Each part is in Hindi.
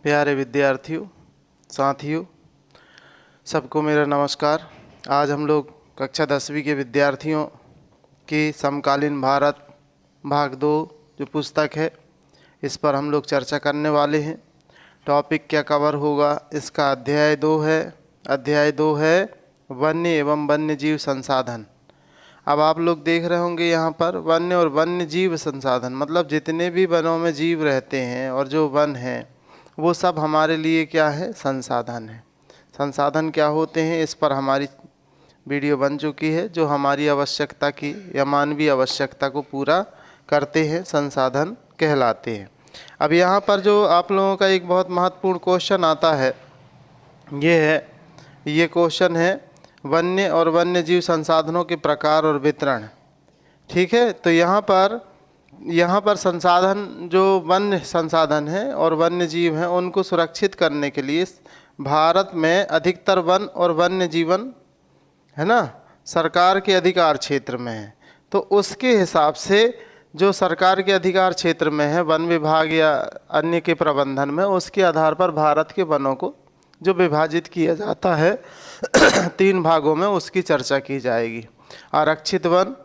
प्यारे विद्यार्थियों, साथियों, सबको मेरा नमस्कार। आज हम लोग कक्षा 10वीं के विद्यार्थियों की समकालीन भारत भाग 2 जो पुस्तक है, इस पर हम लोग चर्चा करने वाले हैं। टॉपिक क्या कवर होगा, इसका अध्याय 2 है। अध्याय 2 है वन्य एवं वन्य जीव संसाधन। अब आप लोग देख रहे होंगे यहाँ पर वन्य और वन्य जीव संसाधन, मतलब जितने भी वनों में जीव रहते हैं और जो वन हैं वो सब हमारे लिए क्या है, संसाधन है। संसाधन क्या होते हैं, इस पर हमारी वीडियो बन चुकी है, जो हमारी आवश्यकता की या मानवीय आवश्यकता को पूरा करते हैं, संसाधन कहलाते हैं। अब यहाँ पर जो आप लोगों का एक बहुत महत्वपूर्ण क्वेश्चन आता है, ये क्वेश्चन है वन्य और वन्य जीव संसाधनों के प्रकार और वितरण। ठीक है, तो यहाँ पर संसाधन जो वन्य संसाधन है और वन्य जीव हैं उनको सुरक्षित करने के लिए भारत में अधिकतर वन और वन्य जीवन है ना सरकार के अधिकार क्षेत्र में है। तो उसके हिसाब से जो सरकार के अधिकार क्षेत्र में है, वन विभाग या अन्य के प्रबंधन में, उसके आधार पर भारत के वनों को जो विभाजित किया जाता है 3 भागों में, उसकी चर्चा की जाएगी। आरक्षित वन,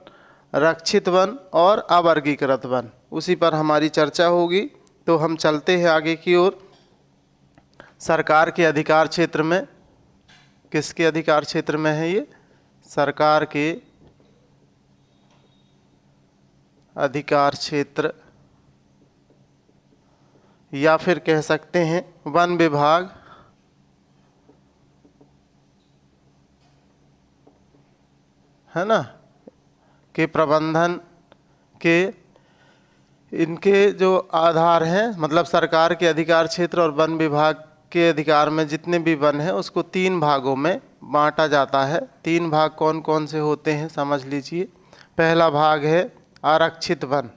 रक्षित वन और अवर्गीकृत वन, उसी पर हमारी चर्चा होगी। तो हम चलते हैं आगे की ओर। सरकार के अधिकार क्षेत्र में, किसके अधिकार क्षेत्र में है ये? सरकार के अधिकार क्षेत्र, या फिर कह सकते हैं वन विभाग है ना के प्रबंधन के इनके जो आधार हैं, मतलब सरकार के अधिकार क्षेत्र और वन विभाग के अधिकार में जितने भी वन हैं उसको 3 भागों में बांटा जाता है। 3 भाग कौन कौन से होते हैं समझ लीजिए। पहला भाग है आरक्षित वन,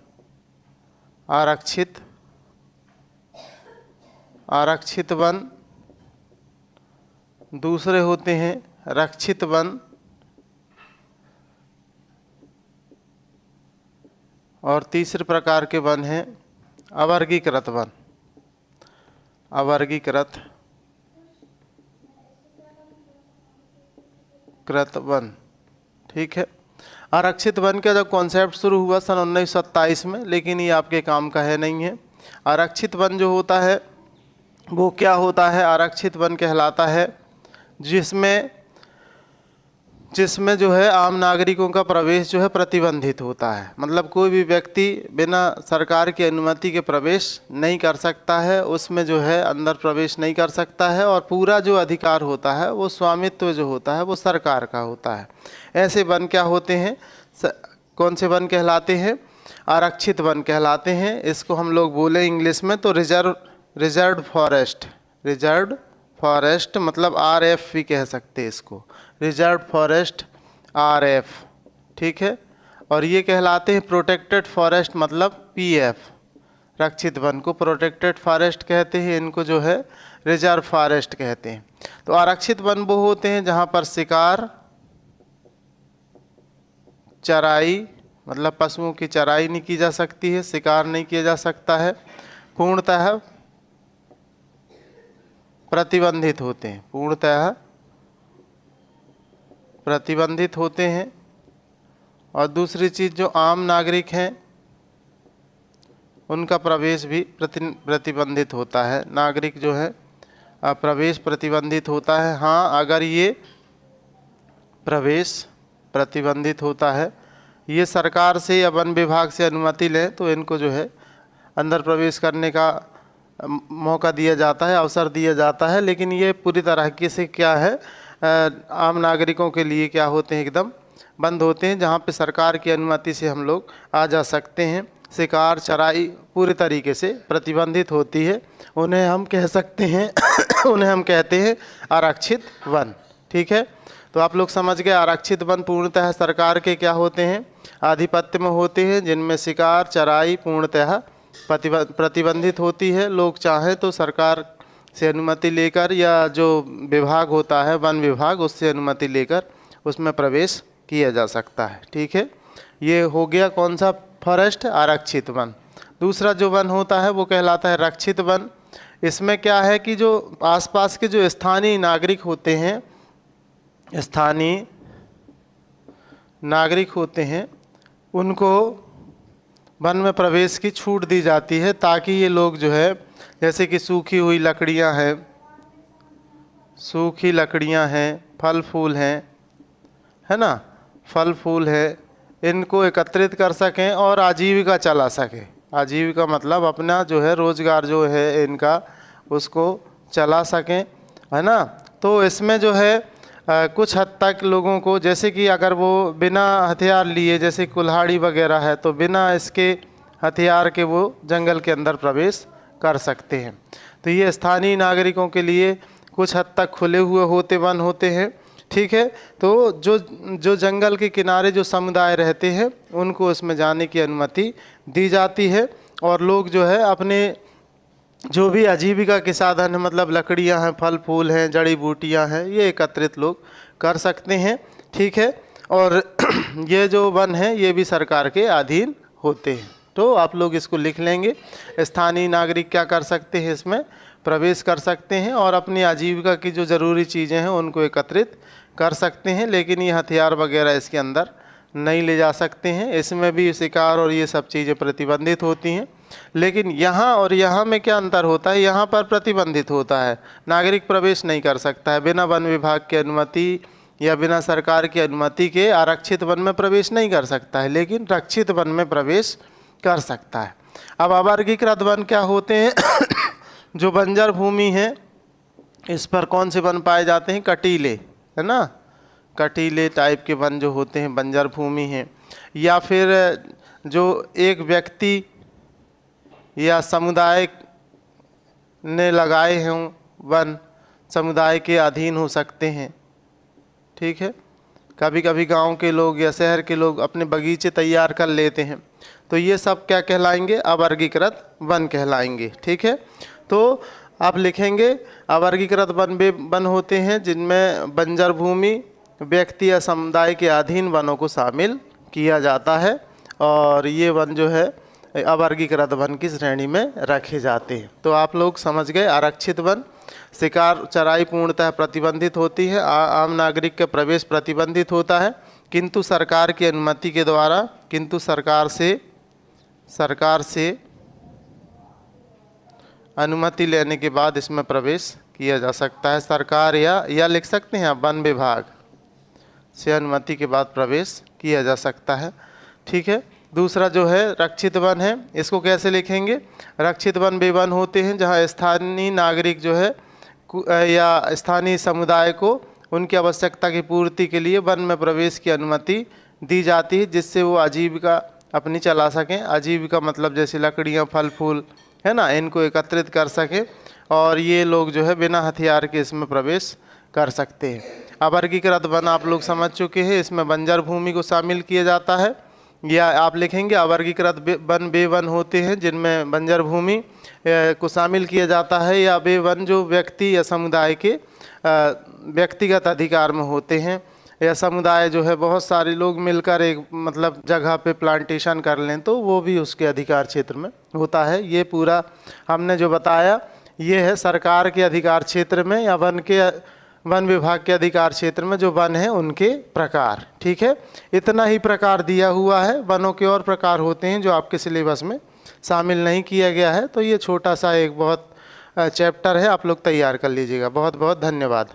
आरक्षित वन। दूसरे होते हैं रक्षित वन, और तीसरे प्रकार के वन हैं अवर्गीकृत वन, वन। ठीक है, आरक्षित वन का जब कॉन्सेप्ट शुरू हुआ सन 1927 में, लेकिन ये आपके काम का है नहीं है। आरक्षित वन जो होता है वो क्या होता है? आरक्षित वन कहलाता है जिसमें जो है आम नागरिकों का प्रवेश जो है प्रतिबंधित होता है। मतलब कोई भी व्यक्ति बिना सरकार की अनुमति के प्रवेश नहीं कर सकता है, उसमें जो है अंदर प्रवेश नहीं कर सकता है, और पूरा जो अधिकार होता है वो स्वामित्व जो होता है वो सरकार का होता है। ऐसे वन क्या होते हैं, कौन से वन कहलाते हैं? आरक्षित वन कहलाते हैं। इसको हम लोग बोले इंग्लिश में तो रिजर्व्ड फॉरेस्ट, मतलब RF भी कह सकते हैं इसको, रिजर्व फॉरेस्ट RF। ठीक है, और ये कहलाते हैं प्रोटेक्टेड फॉरेस्ट, मतलब PF। रक्षित वन को प्रोटेक्टेड फॉरेस्ट कहते हैं, इनको जो है रिजर्व फॉरेस्ट कहते हैं। तो आरक्षित वन वो होते हैं जहाँ पर शिकार, चराई, मतलब पशुओं की चराई नहीं की जा सकती है, शिकार नहीं किया जा सकता है, पूर्णतः प्रतिबंधित होते हैं, पूर्णतः प्रतिबंधित होते हैं। और दूसरी चीज़, जो आम नागरिक हैं उनका प्रवेश भी प्रतिबंधित होता है। नागरिक जो है प्रवेश प्रतिबंधित होता है। हाँ, अगर ये प्रवेश प्रतिबंधित होता है, ये सरकार से या वन विभाग से अनुमति लें तो इनको जो है अंदर प्रवेश करने का मौका दिया जाता है, अवसर दिया जाता है। लेकिन ये पूरी तरह से क्या है, आम नागरिकों के लिए क्या होते हैं, एकदम बंद होते हैं, जहाँ पे सरकार की अनुमति से हम लोग आ जा सकते हैं। शिकार, चराई पूरी तरीके से प्रतिबंधित होती है, उन्हें हम कह सकते हैं उन्हें हम कहते हैं आरक्षित वन। ठीक है, तो आप लोग समझ गए। आरक्षित वन पूर्णतः सरकार के क्या होते हैं, आधिपत्य में होते हैं, जिनमें शिकार, चराई पूर्णतः प्रतिबंधित होती है। लोग चाहें तो सरकार से अनुमति लेकर, या जो विभाग होता है वन विभाग, उससे अनुमति लेकर उसमें प्रवेश किया जा सकता है। ठीक है, ये हो गया कौन सा फॉरेस्ट? आरक्षित वन। दूसरा जो वन होता है वो कहलाता है रक्षित वन। इसमें क्या है कि जो आसपास के जो स्थानीय नागरिक होते हैं, स्थानीय नागरिक होते हैं, उनको वन में प्रवेश की छूट दी जाती है, ताकि ये लोग जो है, जैसे कि सूखी हुई लकड़ियां हैं, सूखी लकड़ियां हैं, फल फूल हैं, है ना, फल फूल है, इनको एकत्रित कर सकें और आजीविका चला सके। आजीविका मतलब अपना जो है रोजगार जो है इनका, उसको चला सकें, है ना। तो इसमें जो है कुछ हद तक लोगों को, जैसे कि अगर वो बिना हथियार लिए, जैसे कुल्हाड़ी वगैरह है, तो बिना इसके हथियार के वो जंगल के अंदर प्रवेश कर सकते हैं। तो ये स्थानीय नागरिकों के लिए कुछ हद तक खुले हुए वन होते हैं, ठीक है। तो जो जंगल के किनारे जो समुदाय रहते हैं, उनको उसमें जाने की अनुमति दी जाती है, और लोग जो है अपने जो भी आजीविका के साधन है, मतलब लकड़ियां हैं, फल फूल हैं, जड़ी बूटियां हैं, ये एकत्रित लोग कर सकते हैं, ठीक है। और ये जो वन है ये भी सरकार के अधीन होते हैं। तो आप लोग इसको लिख लेंगे। स्थानीय नागरिक क्या कर सकते हैं, इसमें प्रवेश कर सकते हैं और अपनी आजीविका की जो ज़रूरी चीज़ें हैं उनको एकत्रित कर सकते हैं, लेकिन ये हथियार वगैरह इसके अंदर नहीं ले जा सकते हैं। इसमें भी शिकार और ये सब चीज़ें प्रतिबंधित होती हैं। लेकिन यहाँ और यहाँ में क्या अंतर होता है, यहाँ पर प्रतिबंधित होता है, नागरिक प्रवेश नहीं कर सकता है, बिना वन विभाग की अनुमति या बिना सरकार की अनुमति के आरक्षित वन में प्रवेश नहीं कर सकता है, लेकिन रक्षित वन में प्रवेश कर सकता है। अब अवर्गीकृत वन क्या होते हैं? जो बंजर भूमि है, इस पर कौन से वन पाए जाते हैं? कटीले, है ना, कटीले टाइप के वन जो होते हैं बंजर भूमि हैं, या फिर जो एक व्यक्ति या समुदाय ने लगाए हों वन, समुदाय के अधीन हो सकते हैं, ठीक है। कभी कभी गांव के लोग या शहर के लोग अपने बगीचे तैयार कर लेते हैं, तो ये सब क्या कहलाएंगे? अवर्गीकृत वन कहलाएंगे, ठीक है। तो आप लिखेंगे अवर्गीकृत वन वे वन होते हैं जिनमें बंजर भूमि, व्यक्ति या समुदाय के अधीन वनों को शामिल किया जाता है, और ये वन जो है अवर्गीकृत वन की श्रेणी में रखे जाते हैं। तो आप लोग समझ गए, आरक्षित वन, शिकार चराई पूर्णतः प्रतिबंधित होती है, आम नागरिक का प्रवेश प्रतिबंधित होता है, किंतु सरकार की अनुमति के द्वारा, किंतु सरकार से अनुमति लेने के बाद इसमें प्रवेश किया जा सकता है। सरकार या लिख सकते हैं आप, वन विभाग से अनुमति के बाद प्रवेश किया जा सकता है, ठीक है। दूसरा जो है रक्षित वन है, इसको कैसे लिखेंगे? रक्षित वन वे वन होते हैं जहां स्थानीय नागरिक जो है या स्थानीय समुदाय को उनकी आवश्यकता की पूर्ति के लिए वन में प्रवेश की अनुमति दी जाती है, जिससे वो आजीविका अपनी चला सकें। आजीविका मतलब जैसे लकड़ियाँ, फल फूल, है ना, इनको एकत्रित कर सकें, और ये लोग जो है बिना हथियार के इसमें प्रवेश कर सकते हैं। अवर्गीकृत वन आप लोग समझ चुके हैं, इसमें बंजर भूमि को शामिल किया जाता है, या आप लिखेंगे अवर्गीकृत वन वे वन होते हैं जिनमें बंजर भूमि को शामिल किया जाता है, या वे वन जो व्यक्ति या समुदाय के व्यक्तिगत अधिकार में होते हैं, या समुदाय जो है बहुत सारे लोग मिलकर एक मतलब जगह पे प्लांटेशन कर लें तो वो भी उसके अधिकार क्षेत्र में होता है। ये पूरा हमने जो बताया ये है सरकार के अधिकार क्षेत्र में या वन विभाग के अधिकार क्षेत्र में जो वन है उनके प्रकार, ठीक है। इतना ही प्रकार दिया हुआ है, वनों के और प्रकार होते हैं जो आपके सिलेबस में शामिल नहीं किया गया है। तो ये छोटा सा एक बहुत चैप्टर है, आप लोग तैयार कर लीजिएगा। बहुत बहुत धन्यवाद।